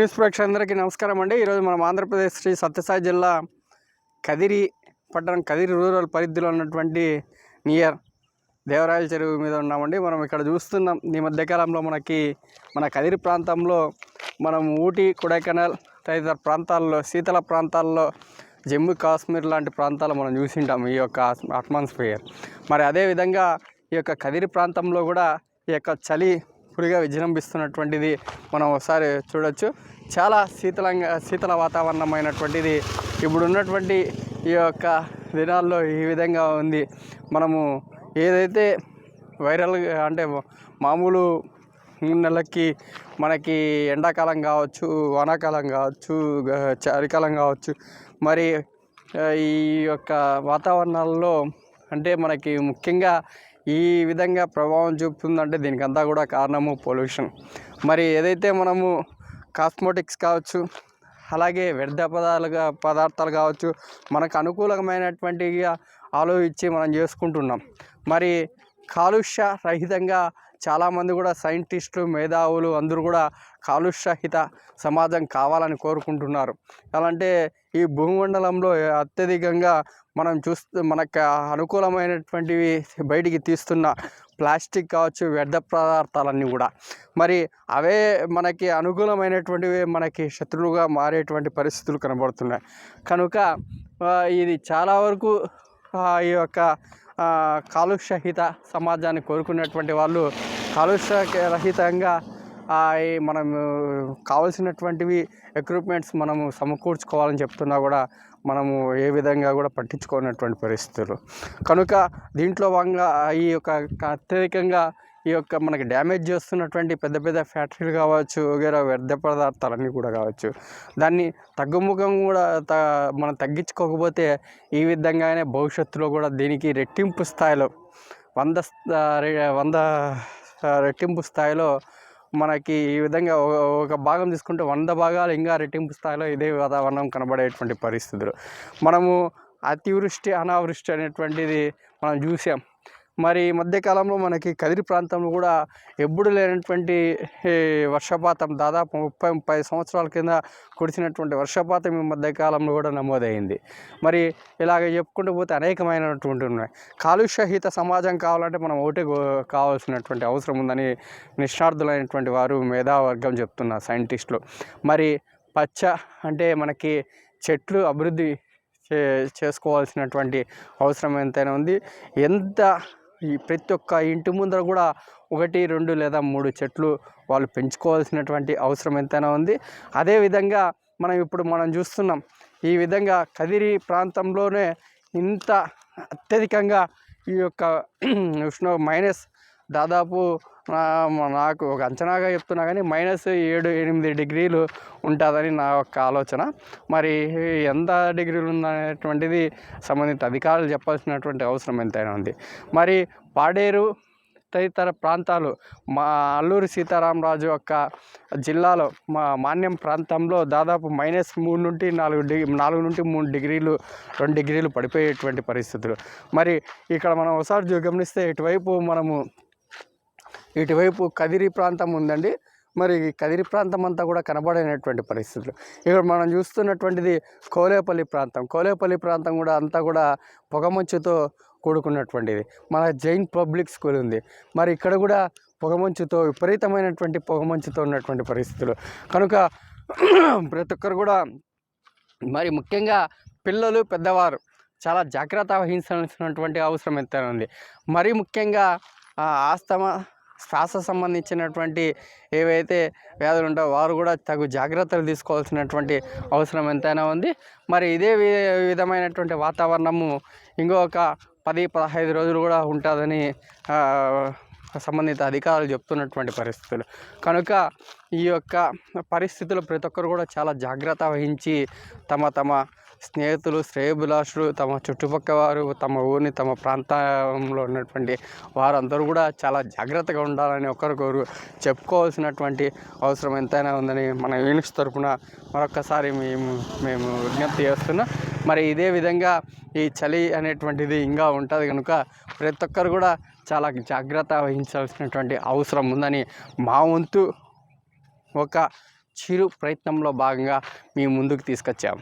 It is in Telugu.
న్యూస్ ప్రేక్షకులందరికీ నమస్కారం అండి. ఈరోజు మనం ఆంధ్రప్రదేశ్ శ్రీ సత్యసాయి జిల్లా కదిరి పట్టణం, కదిరి రూరల్ పరిధిలో ఉన్నటువంటి నియర్ దేవరాయల చెరువు మీద ఉన్నామండి. మనం ఇక్కడ చూస్తున్నాం, ఈ మధ్యకాలంలో మన కదిరి ప్రాంతంలో మనం ఊటీ, కొడైకెనాల్ తదితర ప్రాంతాల్లో, శీతల ప్రాంతాల్లో, జమ్మూ కాశ్మీర్ లాంటి ప్రాంతాలు మనం చూసింటాం ఈ యొక్క అట్మాస్ఫియర్. మరి అదేవిధంగా ఈ యొక్క కదిరి ప్రాంతంలో కూడా ఈ యొక్క చలి పురిగా విజృంభిస్తున్నటువంటిది మనం ఒకసారి చూడొచ్చు. చాలా శీతల వాతావరణమైనటువంటిది ఇప్పుడు ఉన్నటువంటి ఈ యొక్క దినాల్లో ఈ విధంగా ఉంది. మనము ఏదైతే వైరల్ అంటే మామూలు 3 నెలలకి మనకి ఎండాకాలం కావచ్చు, వానాకాలం కావచ్చు, చలికాలం కావచ్చు, మరి ఈ యొక్క వాతావరణాల్లో అంటే మనకి ముఖ్యంగా ఈ విధంగా ప్రభావం చూపుతుందంటే దీనికంతా కూడా కారణము పొల్యూషన్. మరి ఏదైతే మనము కాస్మోటిక్స్ కావచ్చు, అలాగే వ్యర్థ పదార్థాలు కావచ్చు, మనకు అనుకూలమైనటువంటిగా ఆలోచించి మనం చేసుకుంటున్నాం. మరి కాలుష్య రహితంగా చాలామంది కూడా సైంటిస్టులు, మేధావులు అందరూ కూడా కాలుష్యరహిత సమాజం కావాలని కోరుకుంటున్నారు. ఎలా అంటే ఈ భూమండలంలో అత్యధికంగా మనం మనకు అనుకూలమైనటువంటివి బయటికి తీస్తున్న ప్లాస్టిక్ కావచ్చు, వ్యర్థ పదార్థాలన్నీ కూడా మరి అవే మనకి అనుకూలమైనటువంటివి మనకి శత్రువులుగా మారేటువంటి పరిస్థితులు కనబడుతున్నాయి. కనుక ఇది చాలా వరకు ఈ యొక్క కాలుష్యరహిత సమాజాన్ని కోరుకునేటువంటి వాళ్ళు కాలుష్యరహితంగా మనము కావాల్సినటువంటివి ఎక్విప్మెంట్స్ మనము సమకూర్చుకోవాలని చెప్తున్నా కూడా మనము ఏ విధంగా కూడా పట్టించుకోనటువంటి పరిస్థితులు. కనుక దీంట్లో భాగంగా ఈ యొక్క అత్యధికంగా ఈ యొక్క మనకి డ్యామేజ్ చేస్తున్నటువంటి పెద్ద పెద్ద ఫ్యాక్టరీలు కావచ్చు, వగేరా వ్యర్థ పదార్థాలన్నీ కూడా కావచ్చు, దాన్ని తగ్గుముఖం కూడా మనం తగ్గించుకోకపోతే ఈ విధంగానే భవిష్యత్తులో కూడా దీనికి రెట్టింపు స్థాయిలో 100 రెట్టింపు స్థాయిలో మనకి ఈ విధంగా ఒక భాగం తీసుకుంటే 100 భాగాలు ఇంకా రెట్టింపు స్థాయిలో ఇదే వాతావరణం కనబడేటువంటి పరిస్థితులు. మనము అతివృష్టి, అనావృష్టి అనేటువంటిది మనం చూసాం. మరి ఈ మధ్యకాలంలో మనకి కదిరి ప్రాంతంలో కూడా ఎప్పుడు లేనటువంటి వర్షపాతం, దాదాపు 30 సంవత్సరాల కింద కురిసినటువంటి వర్షపాతం ఈ మధ్యకాలంలో కూడా నమోదైంది. మరి ఇలాగ చెప్పుకుంటూ పోతే అనేకమైనటువంటి ఉన్నాయి. కాలుష్యరహిత సమాజం కావాలంటే మనం ఒకటే కావాల్సినటువంటి అవసరం ఉందని నిష్ణార్థులైనటువంటి వారు, మేధావర్గం చెప్తున్నారు, సైంటిస్టులు. మరి పచ్చ అంటే మనకి చెట్లు అభివృద్ధి చేసుకోవాల్సినటువంటి అవసరం ఎంతైనా ఉంది. ఈ ప్రతి ఒక్క ఇంటి ముందర కూడా 1, 2 లేదా 3 చెట్లు వాళ్ళు పెంచుకోవాల్సినటువంటి అవసరం ఎంతైనా ఉంది. అదేవిధంగా మనం చూస్తున్నాం, ఈ విధంగా కదిరి ప్రాంతంలోనే ఇంత అత్యధికంగా ఈ యొక్క మైనస్ దాదాపు నాకు ఒక అంచనాగా చెప్తున్నా కానీ -7-8 డిగ్రీలు ఉంటుందని నా యొక్క ఆలోచన. మరి ఎంత డిగ్రీలు ఉందనేటువంటిది సంబంధిత అధికారులు చెప్పాల్సినటువంటి అవసరం ఎంతైనా ఉంది. మరి పాడేరు తదితర ప్రాంతాలు, మా అల్లూరి సీతారామరాజు యొక్క జిల్లాలో మాన్యం ప్రాంతంలో దాదాపు -3 నుండి 4 నుండి 3 డిగ్రీలు, 2 డిగ్రీలు పడిపోయేటువంటి పరిస్థితులు. మరి ఇక్కడ మనం ఒకసారి గమనిస్తే ఇటువైపు కదిరి ప్రాంతం ఉందండి. మరి కదిరి ప్రాంతం అంతా కూడా కనబడేటువంటి పరిస్థితులు. ఇక్కడ మనం చూస్తున్నటువంటిది కోలేపల్లి ప్రాంతం కూడా అంతా కూడా పొగమంచుతో కూడుకున్నటువంటిది. మన జైన్ పబ్లిక్ స్కూల్ ఉంది. మరి ఇక్కడ కూడా పొగమంచుతో, విపరీతమైనటువంటి పొగమంచుతో ఉన్నటువంటి పరిస్థితులు. కనుక ప్రతి ఒక్కరు కూడా, మరి ముఖ్యంగా పిల్లలు, పెద్దవారు చాలా జాగ్రత్త వహించాల్సినటువంటి అవసరం ఎంతైనా ఉంది. మరి ముఖ్యంగా ఆస్తమా, శ్వాస సంబంధించినటువంటి ఏవైతే వ్యాధులు ఉంటాయో వారు కూడా తగు జాగ్రత్తలు తీసుకోవాల్సినటువంటి అవసరం ఎంతైనా ఉంది. మరి ఇదే విధమైనటువంటి వాతావరణము ఇంకొక 10-15 రోజులు కూడా ఉంటుందని సంబంధిత అధికారులు చెప్తున్నటువంటి పరిస్థితులు. కనుక ఈ యొక్క పరిస్థితులు ప్రతి ఒక్కరు కూడా చాలా జాగ్రత్త వహించి తమ స్నేహితులు, శ్రేయోభిలాషులు, తమ చుట్టుపక్కల వారు, తమ ఊరిని, తమ ప్రాంతంలో ఉన్నటువంటి వారందరూ కూడా చాలా జాగ్రత్తగా ఉండాలని ఒకరికొకరు చెప్పుకోవాల్సినటువంటి అవసరం ఎంతైనా ఉందని మన యూనిట్స్ తరఫున మరొక్కసారి మేము విజ్ఞప్తి చేస్తున్నాం. మరి ఇదే విధంగా ఈ చలి అనేటువంటిది ఇంకా ఉంటుంది కనుక ప్రతి ఒక్కరు కూడా చాలా జాగ్రత్త వహించాల్సినటువంటి అవసరం ఉందని మా వంతు ఒక చిరు ప్రయత్నంలో భాగంగా మీ ముందుకు తీసుకొచ్చాం.